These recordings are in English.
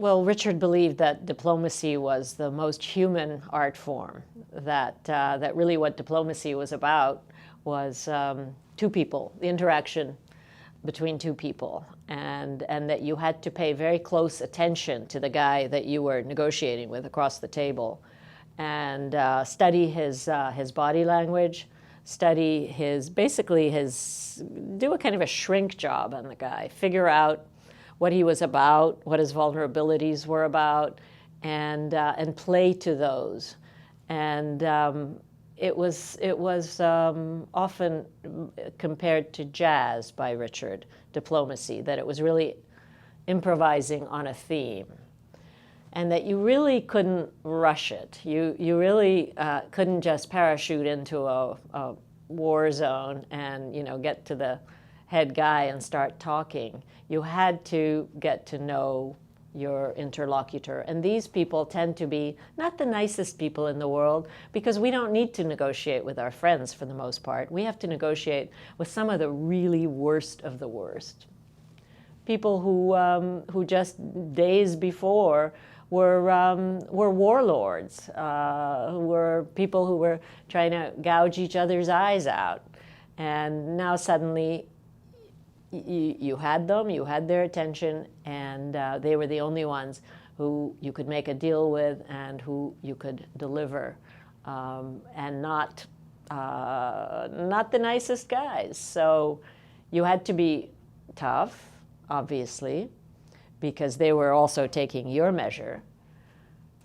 Well, Richard believed that diplomacy was the most human art form, that really what diplomacy was about was two people, the interaction between two people, and that you had to pay very close attention to the guy that you were negotiating with across the table, and study his body language, study basically do a kind of a shrink job on the guy, figure out what he was about, what his vulnerabilities were about, and play to those. And it was often compared to jazz by Richard, diplomacy, that it was really improvising on a theme, and that you really couldn't rush it. You really couldn't just parachute into a war zone and get to the head guy and start talking. You had to get to know your interlocutor. And these people tend to be not the nicest people in the world, because we don't need to negotiate with our friends for the most part. We have to negotiate with some of the really worst of the worst. People who just days before were warlords, who were people who were trying to gouge each other's eyes out. And now suddenly you had them, you had their attention, and they were the only ones who you could make a deal with and who you could deliver, and not the nicest guys. So you had to be tough, obviously, because they were also taking your measure,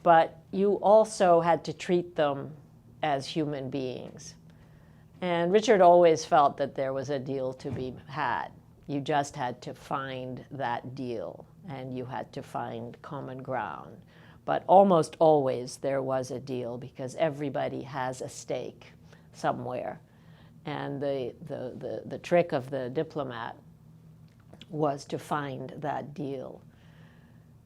but you also had to treat them as human beings. And Richard always felt that there was a deal to be had. You just had to find that deal, and you had to find common ground. But almost always there was a deal, because everybody has a stake somewhere. And the trick of the diplomat was to find that deal.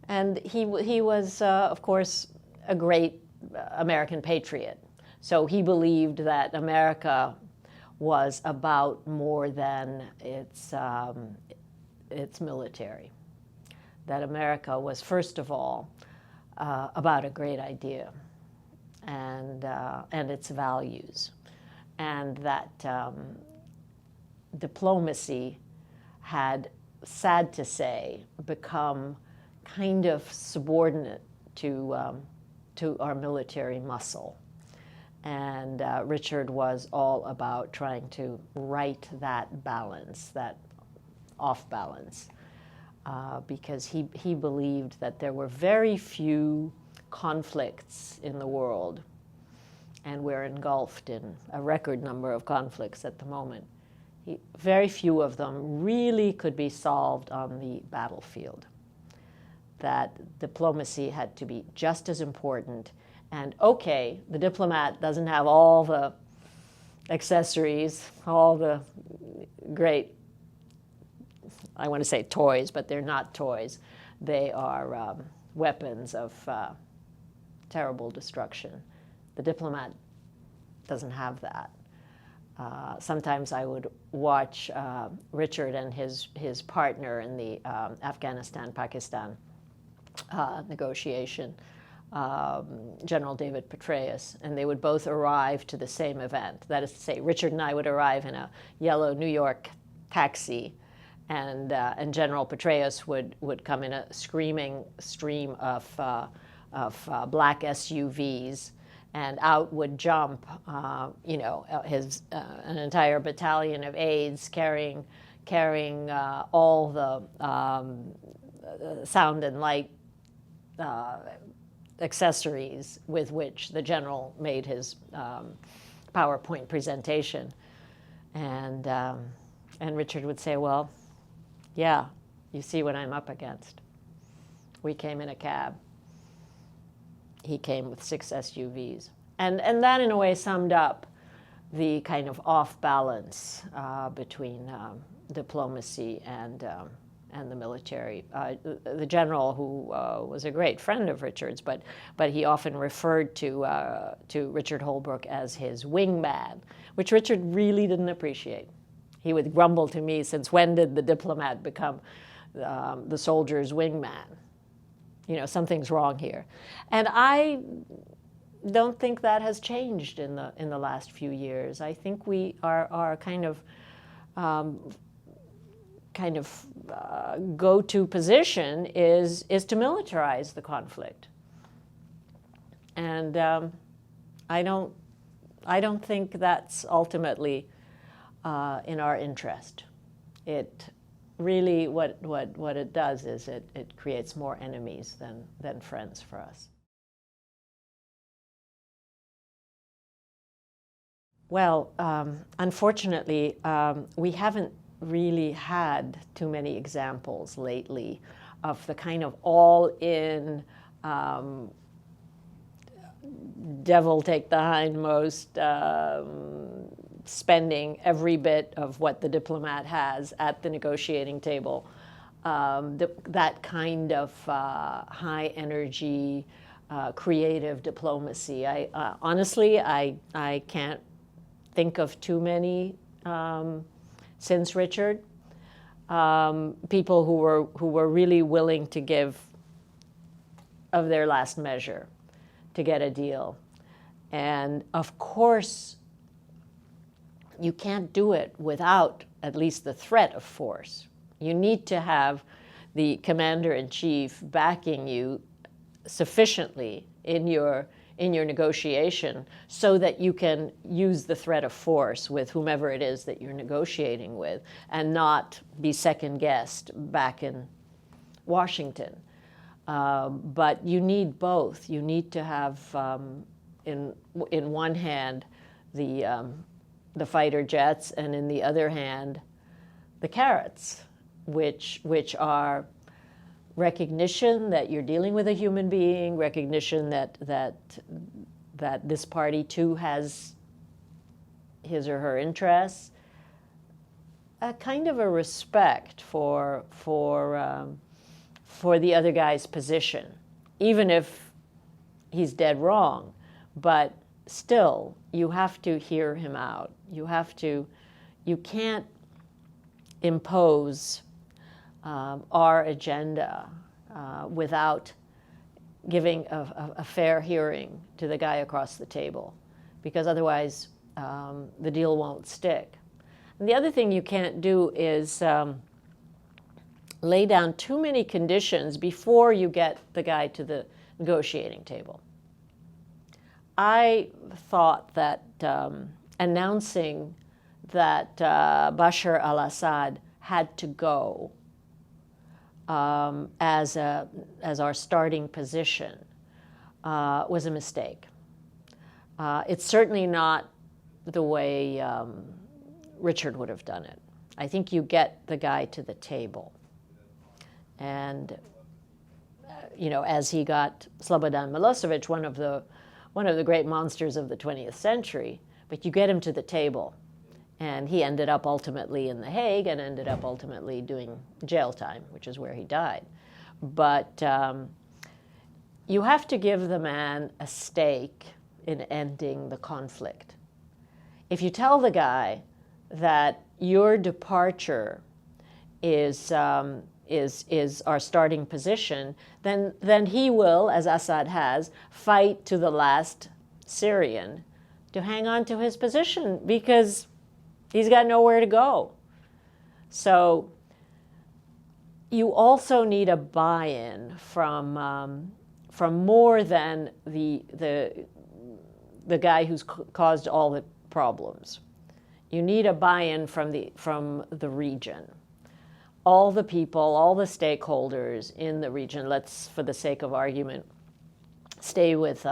And he was, of course, a great American patriot. So he believed that America was about more than its military. That America was, first of all, about a great idea and its values, and that diplomacy had, sad to say, become kind of subordinate to our military muscle. And Richard was all about trying to right that balance, that off balance, because he believed that there were very few conflicts in the world, and we're engulfed in a record number of conflicts at the moment. Very few of them really could be solved on the battlefield. That diplomacy had to be just as important. And okay, the diplomat doesn't have all the accessories, all the great, I want to say toys, but they're not toys. They are weapons of terrible destruction. The diplomat doesn't have that. Sometimes I would watch Richard and his partner in the Afghanistan-Pakistan negotiation, General David Petraeus, and they would both arrive to the same event. That is to say, Richard and I would arrive in a yellow New York taxi, and General Petraeus would come in a screaming stream of black SUVs, and out would jump, an entire battalion of aides carrying all the sound and light accessories with which the general made his PowerPoint presentation. And Richard would say, well, yeah, you see what I'm up against. We came in a cab. He came with 6 SUVs. And that, in a way, summed up the kind of off-balance between diplomacy and the military. The general, who was a great friend of Richard's, but he often referred to Richard Holbrooke as his wingman, which Richard really didn't appreciate. He would grumble to me, since when did the diplomat become the soldier's wingman? something's wrong here. And I don't think that has changed in the last few years. I think our kind of go-to position is to militarize the conflict, and I don't think that's ultimately in our interest. It really what it does is it creates more enemies than friends for us. Well, unfortunately, we haven't really had too many examples lately of the kind of all-in devil take the hindmost, spending every bit of what the diplomat has at the negotiating table. That kind of high energy, creative diplomacy. Honestly, I can't think of too many since Richard. People who were really willing to give of their last measure to get a deal. And of course, you can't do it without at least the threat of force. You need to have the commander-in-chief backing you sufficiently in your negotiation so that you can use the threat of force with whomever it is that you're negotiating with and not be second-guessed back in Washington. But you need both. You need to have, in one hand, the fighter jets, and in the other hand, the carrots, which are recognition that you're dealing with a human being, recognition that this party too has his or her interests, a kind of a respect for the other guy's position, even if he's dead wrong. But still, you have to hear him out. You can't impose our agenda without giving a fair hearing to the guy across the table, because otherwise the deal won't stick. And the other thing you can't do is lay down too many conditions before you get the guy to the negotiating table. I thought that announcing that Bashar al-Assad had to go as our starting position was a mistake. It's certainly not the way Richard would have done it. I think you get the guy to the table. And as he got Slobodan Milosevic, one of the great monsters of the 20th century, but you get him to the table. And he ended up ultimately in The Hague and ended up ultimately doing jail time, which is where he died. But you have to give the man a stake in ending the conflict. If you tell the guy that your departure is our starting position, then he will, as Assad has, fight to the last Syrian to hang on to his position because he's got nowhere to go. So you also need a buy-in from more than the guy who's caused all the problems. You need a buy-in from the region. All the people, all the stakeholders in the region. Let's, for the sake of argument, stay with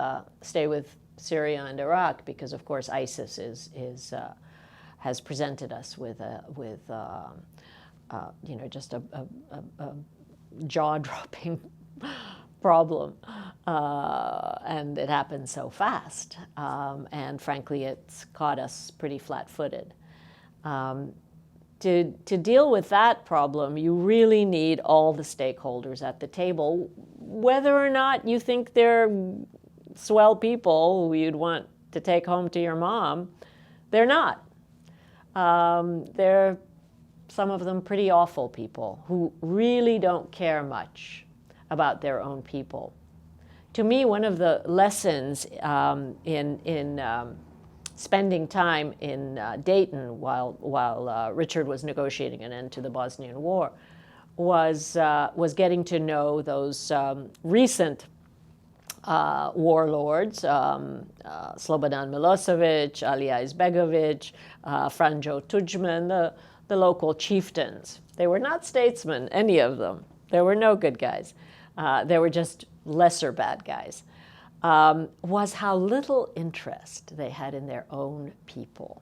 Syria and Iraq, because of course ISIS has presented us with just a jaw-dropping problem, and it happened so fast, and frankly, it's caught us pretty flat-footed. To deal with that problem, you really need all the stakeholders at the table, whether or not you think they're swell people who you'd want to take home to your mom. They're not. They're, some of them, pretty awful people who really don't care much about their own people. To me, one of the lessons in spending time in Dayton while Richard was negotiating an end to the Bosnian War was getting to know those recent warlords, Slobodan Milosevic, Alija Izbegovic, Franjo Tudjman, the local chieftains. They were not statesmen, any of them. There were no good guys. They were just lesser bad guys. Was how little interest they had in their own people.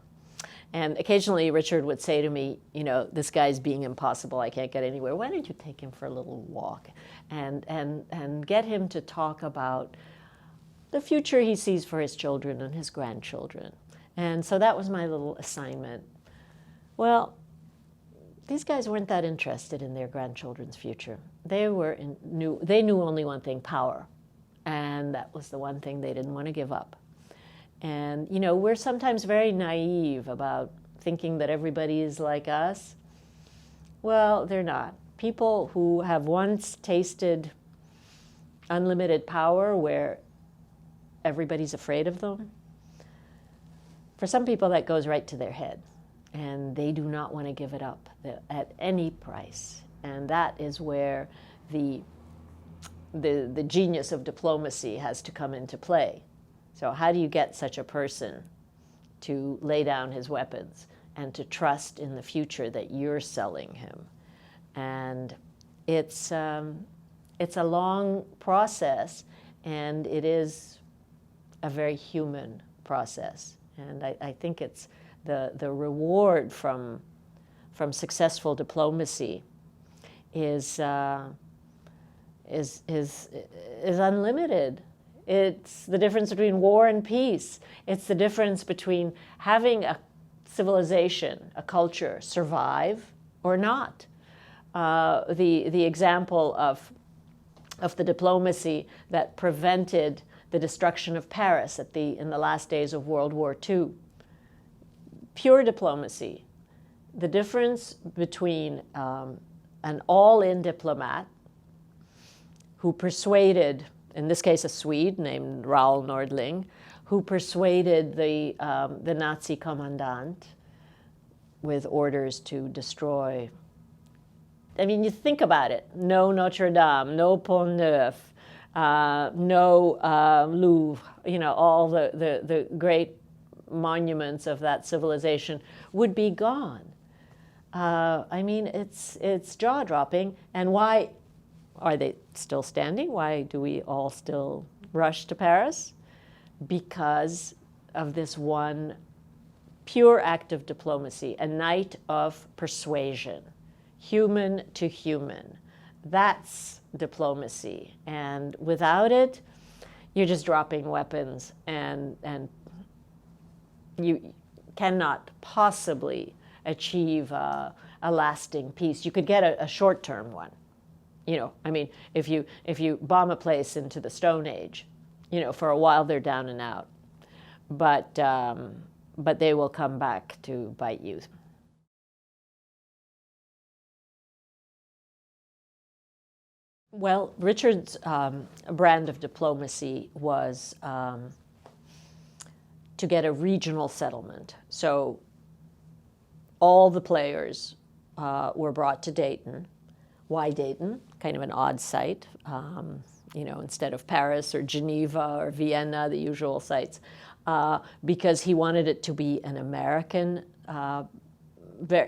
And occasionally Richard would say to me, you know, this guy's being impossible, I can't get anywhere. Why don't you take him for a little walk and get him to talk about the future he sees for his children and his grandchildren. And so that was my little assignment. Well, these guys weren't that interested in their grandchildren's future. They knew only one thing, power. And that was the one thing they didn't want to give up. And, you know, we're sometimes very naive about thinking that everybody is like us. Well, they're not. People who have once tasted unlimited power where everybody's afraid of them, for some people that goes right to their head. And they do not want to give it up at any price. And that is where the genius of diplomacy has to come into play. So how do you get such a person to lay down his weapons and to trust in the future that you're selling him? And it's a long process, and it is a very human process. And I think it's the reward from successful diplomacy is unlimited. It's the difference between war and peace. It's the difference between having a civilization, a culture, survive or not. The example of the diplomacy that prevented the destruction of Paris in the last days of World War II. Pure diplomacy. The difference between an all-in diplomat who persuaded, in this case a Swede named Raoul Nordling, who persuaded the Nazi commandant with orders to destroy. I mean, you think about it. No Notre Dame, no Pont Neuf, no Louvre, you know, all the great monuments of that civilization would be gone. I mean, it's jaw-dropping. And why are they still standing? Why do we all still rush to Paris? Because of this one pure act of diplomacy, a night of persuasion, human to human. That's diplomacy. And without it, you're just dropping weapons, and you cannot possibly achieve a lasting peace. You could get a short-term one. You know, I mean, if you bomb a place into the Stone Age, you know, for a while they're down and out, but they will come back to bite you. Well, Richard's brand of diplomacy was to get a regional settlement. So all the players were brought to Dayton. Why Dayton? Kind of an odd site, you know, instead of Paris or Geneva or Vienna, the usual sites, because he wanted it to be an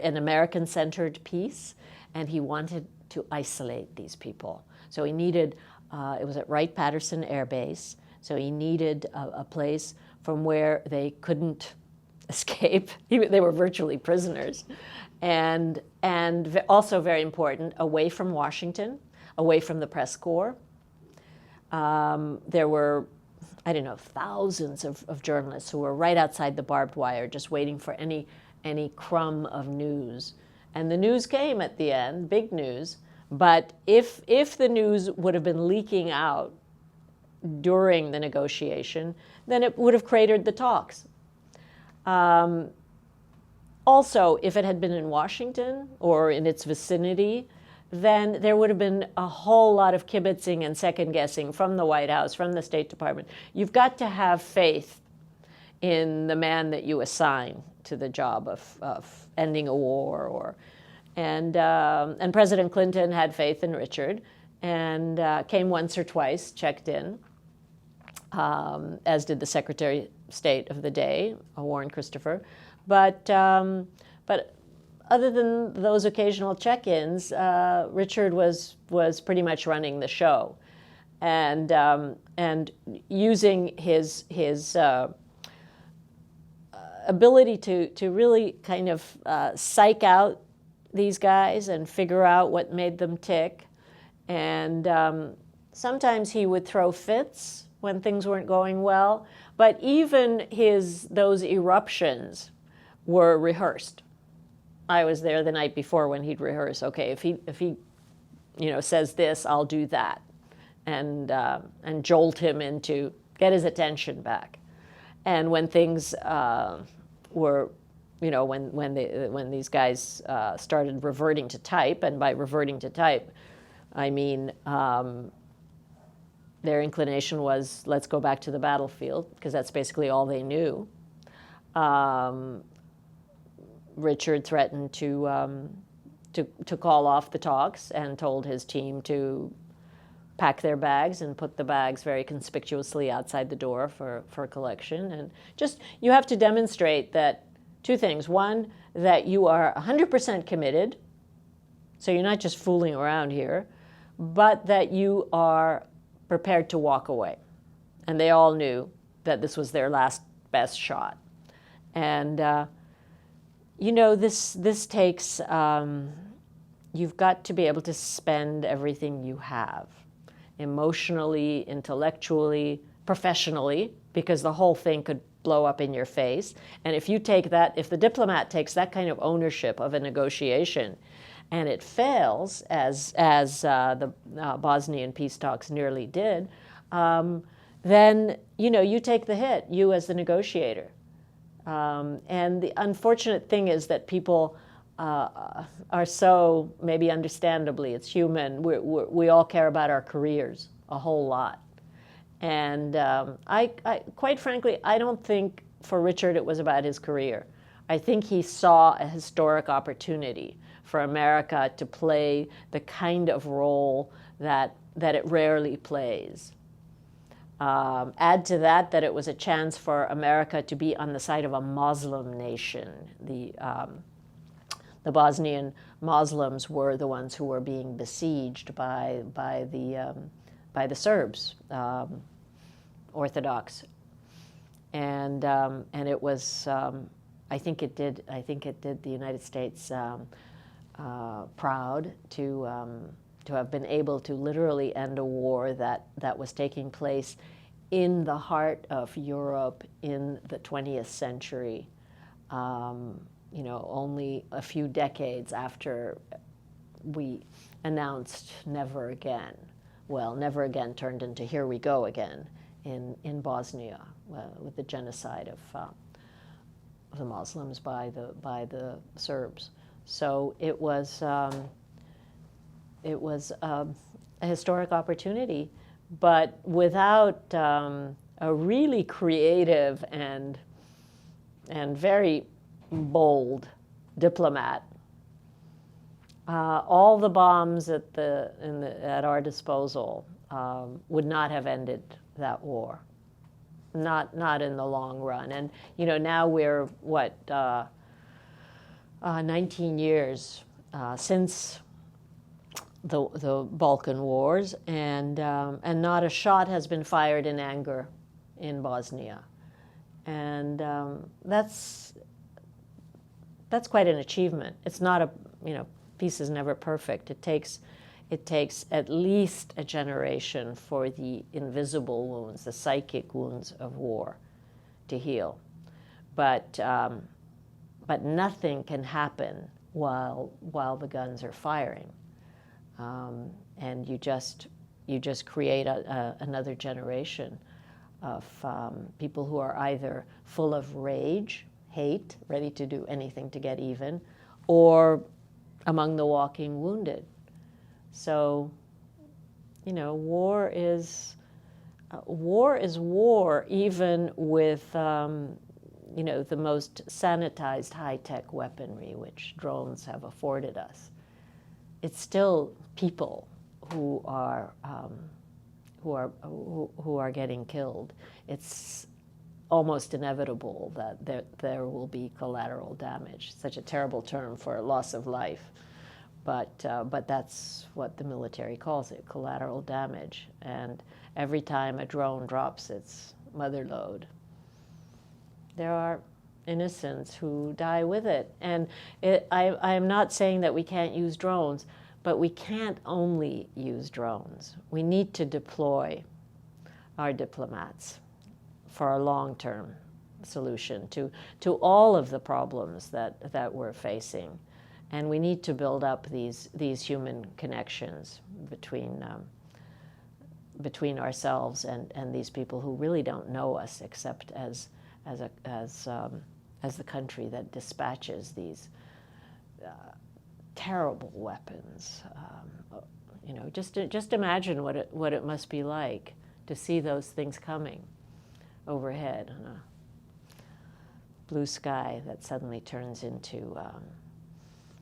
American-centered peace, and he wanted to isolate these people. So he needed, it was at Wright-Patterson Air Base, so he needed a place from where they couldn't escape. They were virtually prisoners. And also very important, away from Washington, away from the press corps. There were, I don't know, thousands of journalists who were right outside the barbed wire, just waiting for any crumb of news. And the news came at the end, big news. But if the news would have been leaking out during the negotiation, then it would have cratered the talks. Also, if it had been in Washington or in its vicinity, then there would have been a whole lot of kibitzing and second guessing from the White House, from the State Department. You've got to have faith in the man that you assign to the job of ending a war. And President Clinton had faith in Richard and came once or twice, checked in, as did the Secretary of State of the day, Warren Christopher. But other than those occasional check-ins, Richard was pretty much running the show, and using his ability to really kind of psych out these guys and figure out what made them tick. And sometimes he would throw fits when things weren't going well, but even those eruptions were rehearsed. I was there the night before when he'd rehearse. Okay, if he says this, I'll do that, and jolt him into, get his attention back. And when things were, when these guys started reverting to type, and by reverting to type, I mean their inclination was, let's go back to the battlefield, because that's basically all they knew. Richard threatened to call off the talks and told his team to pack their bags and put the bags very conspicuously outside the door for collection. And just, you have to demonstrate that two things. One, that you are 100% committed, so you're not just fooling around here, but that you are prepared to walk away. And they all knew that this was their last best shot. And this takes, you've got to be able to spend everything you have, emotionally, intellectually, professionally, because the whole thing could blow up in your face. And if the diplomat takes that kind of ownership of a negotiation, and it fails, as the Bosnian peace talks nearly did, then you take the hit, you as the negotiator. And the unfortunate thing is that people are so, maybe understandably, it's human, we all care about our careers a whole lot. And I quite frankly, I don't think for Richard it was about his career. I think he saw a historic opportunity for America to play the kind of role that it rarely plays. Add to that it was a chance for America to be on the side of a Muslim nation. The Bosnian Muslims were the ones who were being besieged by the Serbs, Orthodox, and it was. I think it did the United States proud to have been able to literally end a war that was taking place in the heart of Europe in the 20th century, only a few decades after we announced never again. Well, never again turned into here we go again in Bosnia with the genocide of the Muslims by the Serbs. So it was a historic opportunity, but without a really creative and very bold diplomat, all the bombs at our disposal would not have ended that war, not in the long run. And now we're 19 years since the Balkan Wars, and not a shot has been fired in anger in Bosnia, and that's quite an achievement. It's not peace is never perfect. It takes at least a generation for the invisible wounds, the psychic wounds of war, to heal, but nothing can happen while the guns are firing. And you just create another generation of people who are either full of rage, hate, ready to do anything to get even, or among the walking wounded, So, you know, war is war, even with, you know, the most sanitized high-tech weaponry, which drones have afforded us. It's still people who are getting killed. It's almost inevitable that there will be collateral damage. Such a terrible term for loss of life, but that's what the military calls it, collateral damage. And every time a drone drops its mother load, there are innocents who die with it. And I am not saying that we can't use drones, but we can't only use drones. We need to deploy our diplomats for a long-term solution to all of the problems that we're facing. And we need to build up these human connections between ourselves and these people who really don't know us except as the country that dispatches these terrible weapons. You know, just imagine what it must be like to see those things coming overhead on a blue sky that suddenly turns into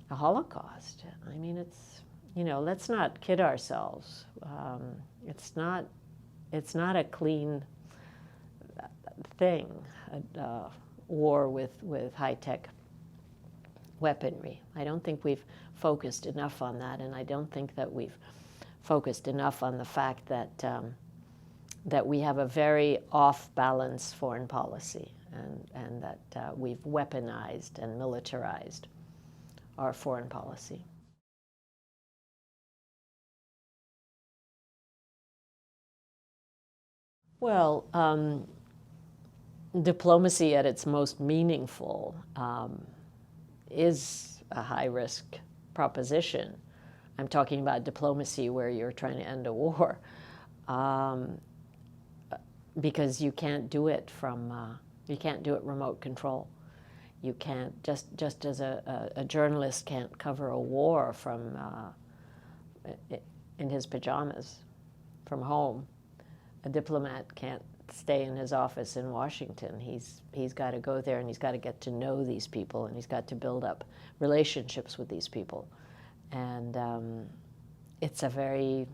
a Holocaust. I mean, it's, you know, let's not kid ourselves. It's not a clean thing, war with high-tech weaponry. I don't think we've focused enough on that, and I don't think that we've focused enough on the fact that that we have a very off-balance foreign policy, and that we've weaponized and militarized our foreign policy. Well, diplomacy at its most meaningful is a high-risk proposition. I'm talking about diplomacy where you're trying to end a war, because you can't do it remote control. You can't, just as a journalist can't cover a war from in his pajamas from home. A diplomat can't stay in his office in Washington. He's got to go there, and he's got to get to know these people, and he's got to build up relationships with these people. And it's a very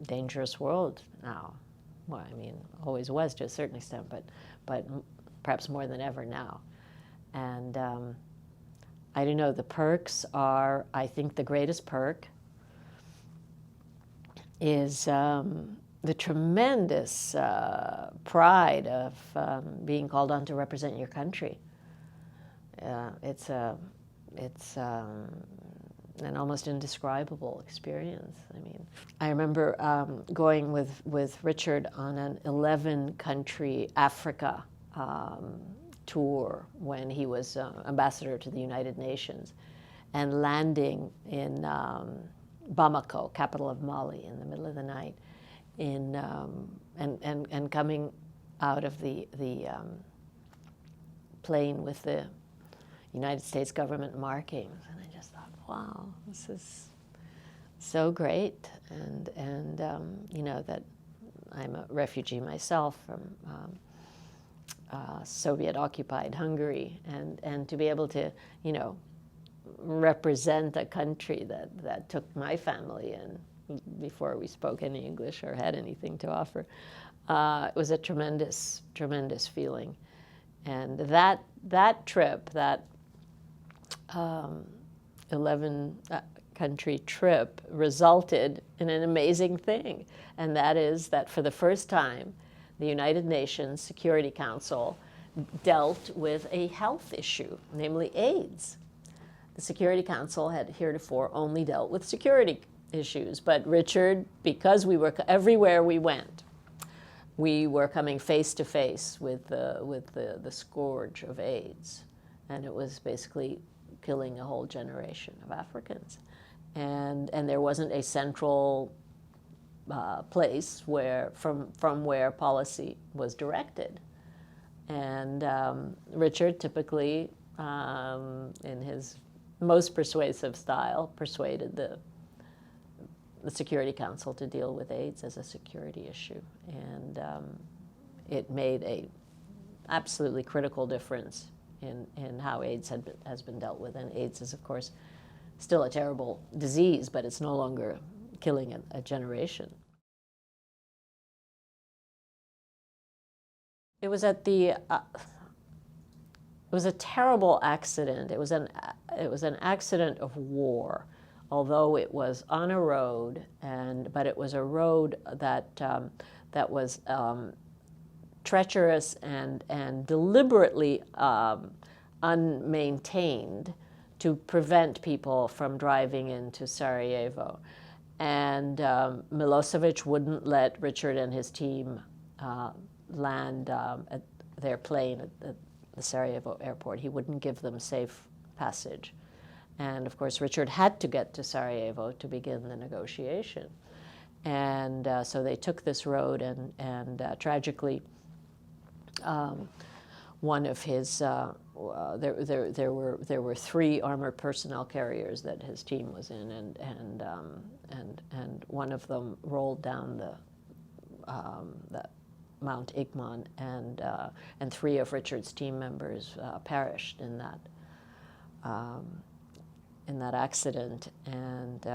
dangerous world now. Well, I mean, always was to a certain extent, but perhaps more than ever now. And I don't know, the perks are, I think the greatest perk is the tremendous pride of being called on to represent your country. It's an almost indescribable experience. I mean, I remember going with Richard on an 11-country Africa tour when he was ambassador to the United Nations, and landing in Bamako, capital of Mali, in the middle of the night, and coming out of the plane with the United States government markings, and I just thought, wow, this is so great, and you know, that I'm a refugee myself from Soviet-occupied Hungary, and to be able to, you know, represent a country that took my family in before we spoke any English or had anything to offer. It was a tremendous, tremendous feeling. And that trip, that 11-country trip, resulted in an amazing thing. And that is that for the first time, the United Nations Security Council dealt with a health issue, namely AIDS. The Security Council had heretofore only dealt with security issues, but Richard, because we were everywhere we went, we were coming face to face with the scourge of AIDS, and it was basically killing a whole generation of Africans, and there wasn't a central place from where policy was directed, and Richard, typically in his most persuasive style, persuaded the the Security Council to deal with AIDS as a security issue. And it made a absolutely critical difference in how AIDS has been dealt with. And AIDS is, of course, still a terrible disease, but it's no longer killing a generation. It was at the it was a terrible accident. It was an accident of war, although it was on a road, but it was a road that was treacherous and deliberately unmaintained to prevent people from driving into Sarajevo. And Milosevic wouldn't let Richard and his team land at their plane at the Sarajevo airport. He wouldn't give them safe passage. And of course, Richard had to get to Sarajevo to begin the negotiation. And so they took this road, and tragically, one of his, there were 3 armored personnel carriers that his team was in, and one of them rolled down the Mount Igman, and 3 of Richard's team members perished in that accident, and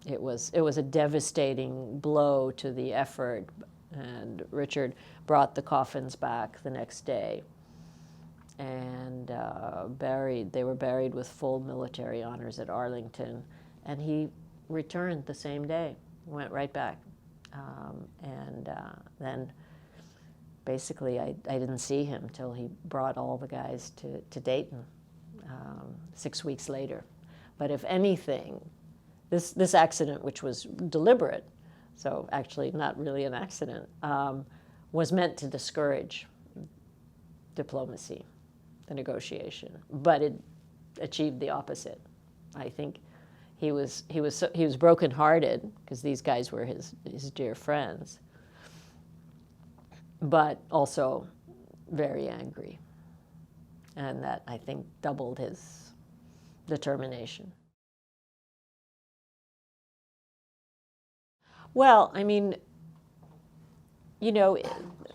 it was a devastating blow to the effort. And Richard brought the coffins back the next day, and they were buried with full military honors at Arlington, and he returned the same day, went right back. And then basically I didn't see him till he brought all the guys to Dayton 6 weeks later. But if anything, this accident, which was deliberate, so actually not really an accident, was meant to discourage diplomacy, the negotiation. But it achieved the opposite. I think he was brokenhearted because these guys were his dear friends, but also very angry, and that, I think, doubled his determination. Well, I mean, you know,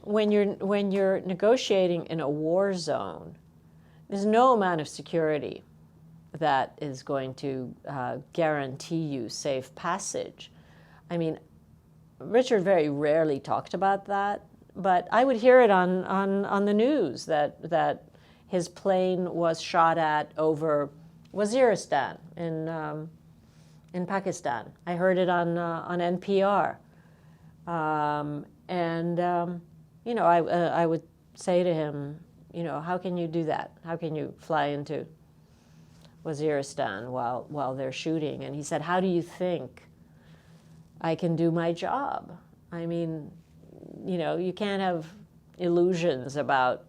when you're negotiating in a war zone, there's no amount of security that is going to guarantee you safe passage. I mean, Richard very rarely talked about that, but I would hear it on the news that his plane was shot at over Waziristan in Pakistan. I heard it on NPR, you know, I would say to him, you know, how can you do that? How can you fly into Waziristan while they're shooting? And he said, how do you think I can do my job? I mean, you know, you can't have illusions about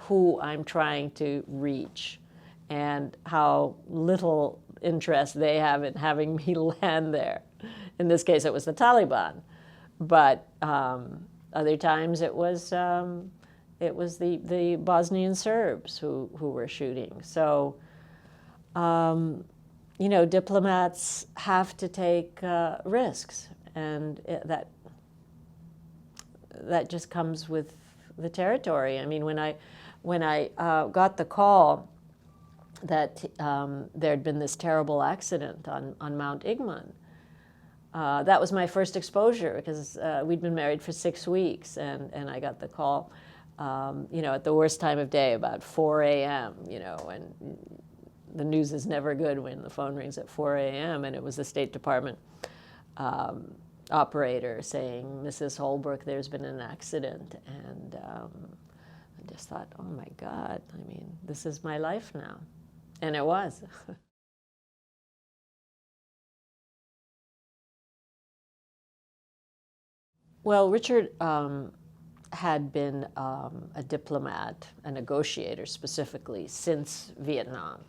who I'm trying to reach and how little interest they have in having me land there. In this case, it was the Taliban, but other times it was the Bosnian Serbs who were shooting. So, you know, diplomats have to take risks, and that just comes with the territory. I mean, when I got the call that there had been this terrible accident on Mount Igman, that was my first exposure, because we'd been married for 6 weeks, and I got the call, you know, at the worst time of day, about 4 a.m., you know, and the news is never good when the phone rings at 4 a.m., and it was the State Department operator saying, Mrs. Holbrooke, there's been an accident. And I just thought, oh my God, I mean, this is my life now. And it was. Well, Richard had been a diplomat, a negotiator specifically, since Vietnam.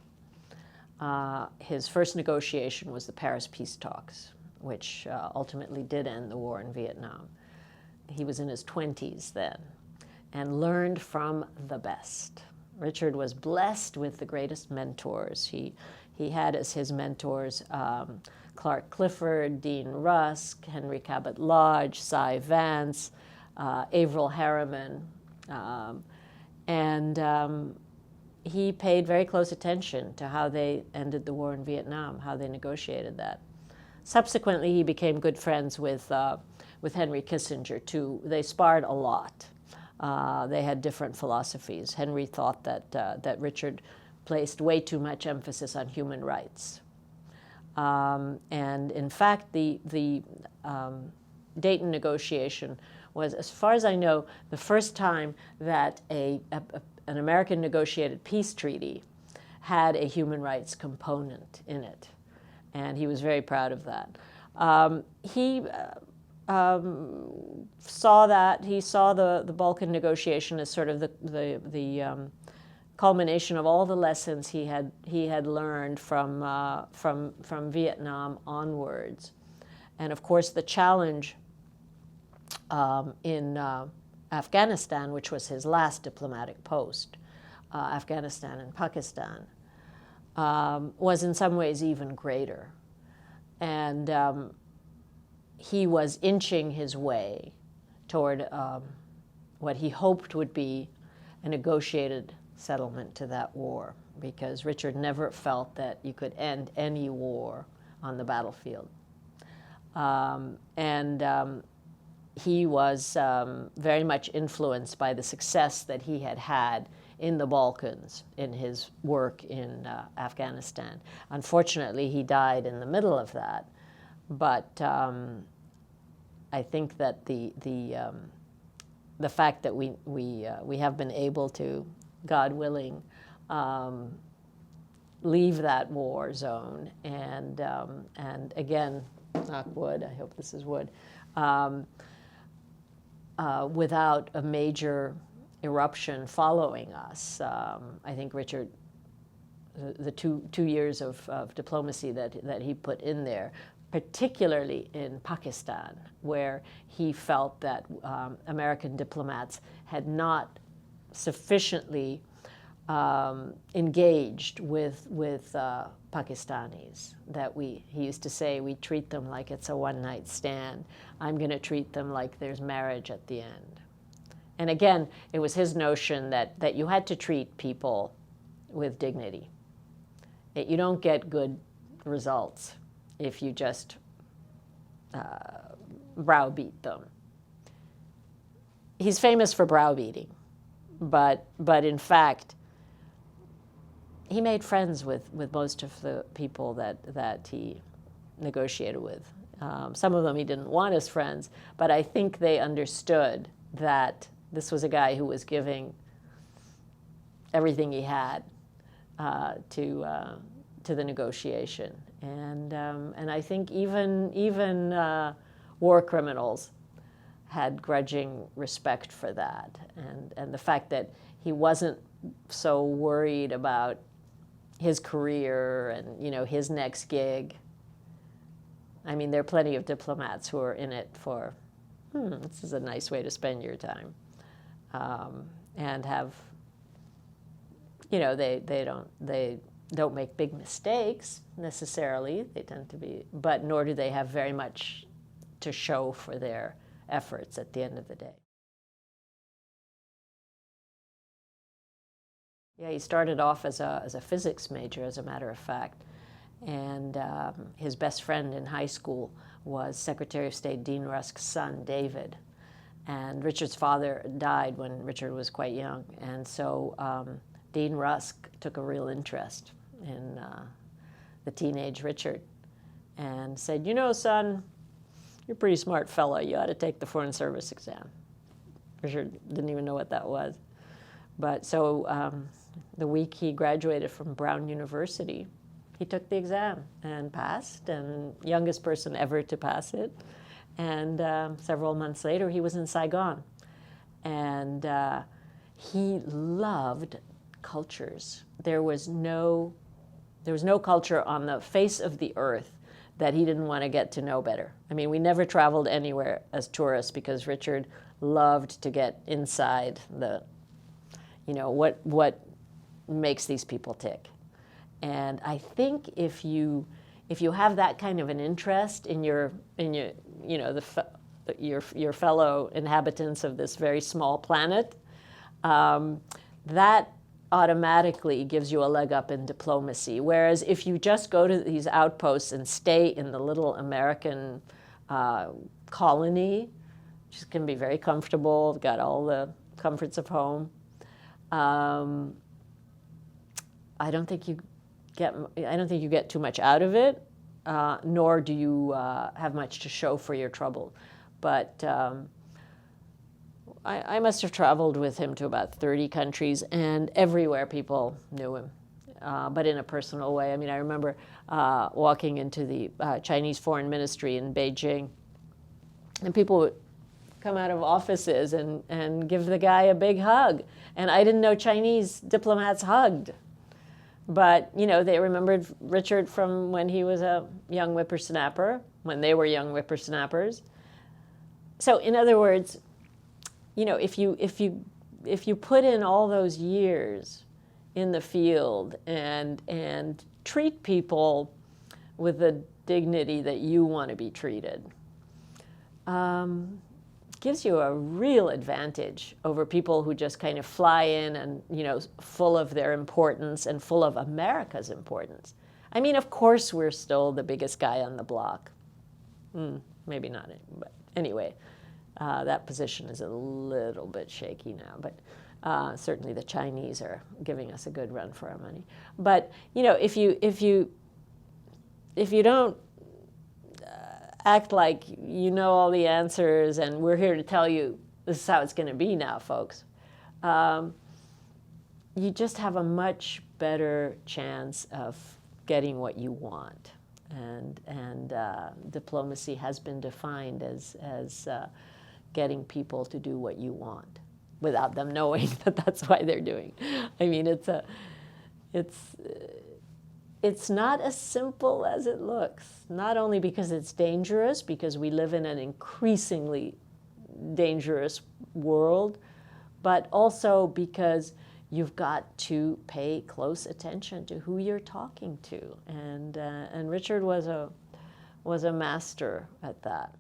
His first negotiation was the Paris peace talks, which ultimately did end the war in Vietnam. He was in his 20s then, and learned from the best. Richard was blessed with the greatest mentors. He had as his mentors Clark Clifford, Dean Rusk, Henry Cabot Lodge, Cy Vance, Averell Harriman, and he paid very close attention to how they ended the war in Vietnam, how they negotiated that. Subsequently, he became good friends with Henry Kissinger, too. They sparred a lot. They had different philosophies. Henry thought that Richard placed way too much emphasis on human rights. And in fact, the Dayton negotiation was, as far as I know, the first time that an American negotiated peace treaty had a human rights component in it. And he was very proud of that. He saw that. He saw the Balkan negotiation as sort of the culmination of all the lessons he had learned from Vietnam onwards. And of course, the challenge in Afghanistan, which was his last diplomatic post, Afghanistan and Pakistan, was in some ways even greater. And he was inching his way toward what he hoped would be a negotiated settlement to that war, because Richard never felt that you could end any war on the battlefield. He was very much influenced by the success that he had had in the Balkans in his work in Afghanistan. Unfortunately, he died in the middle of that, but I think that the fact that we have been able to, God willing, leave that war zone and again, knock wood, I hope this is wood, without a major eruption following us. I think Richard, the two years of diplomacy that he put in there, particularly in Pakistan, where he felt that American diplomats had not sufficiently engaged with Pakistanis, that he used to say, we treat them like it's a one-night stand. I'm going to treat them like there's marriage at the end. And again, it was his notion that you had to treat people with dignity. You don't get good results if you just browbeat them. He's famous for browbeating, but in fact, he made friends with most of the people that he negotiated with. Some of them he didn't want as friends, but I think they understood that this was a guy who was giving everything he had to the negotiation, and I think even war criminals had grudging respect for that, and the fact that he wasn't so worried about his career and his next gig. I mean, there are plenty of diplomats who are in it for, this is a nice way to spend your time, and have, they don't make big mistakes necessarily. They tend to be, but nor do they have very much to show for their efforts at the end of the day. Yeah, he started off as a physics major, as a matter of fact, and his best friend in high school was Secretary of State Dean Rusk's son, David. And Richard's father died when Richard was quite young, and so Dean Rusk took a real interest in the teenage Richard and said, son, you're a pretty smart fellow. You ought to take the Foreign Service exam. Richard didn't even know what that was. But so the week he graduated from Brown University, he took the exam and passed, and youngest person ever to pass it. And several months later, he was in Saigon. And he loved cultures. There was no culture on the face of the earth that he didn't want to get to know better. I mean, we never traveled anywhere as tourists because Richard loved to get inside the, what makes these people tick. And I think if you have that kind of an interest in your your fellow inhabitants of this very small planet, that automatically gives you a leg up in diplomacy. Whereas if you just go to these outposts and stay in the little American colony, which can be very comfortable, got all the comforts of home, I don't think you get too much out of it, nor do you have much to show for your trouble. But I must have traveled with him to about 30 countries, and everywhere people knew him, but in a personal way. I mean, I remember walking into the Chinese Foreign Ministry in Beijing, and people would come out of offices and give the guy a big hug. And I didn't know Chinese diplomats hugged. But, they remembered Richard from when he was a young whippersnapper, when they were young whippersnappers. So, in other words, if you put in all those years in the field and treat people with the dignity that you want to be treated, gives you a real advantage over people who just kind of fly in and, full of their importance and full of America's importance. I mean, of course, we're still the biggest guy on the block. Maybe not, but anyway, that position is a little bit shaky now. But certainly the Chinese are giving us a good run for our money. But if you don't act like you know all the answers and we're here to tell you this is how it's going to be now, folks, you just have a much better chance of getting what you want. And diplomacy has been defined as getting people to do what you want without them knowing that that's why they're doing. I mean, it's not as simple as it looks, not only because it's dangerous, because we live in an increasingly dangerous world, but also because you've got to pay close attention to who you're talking to. And Richard was a master at that.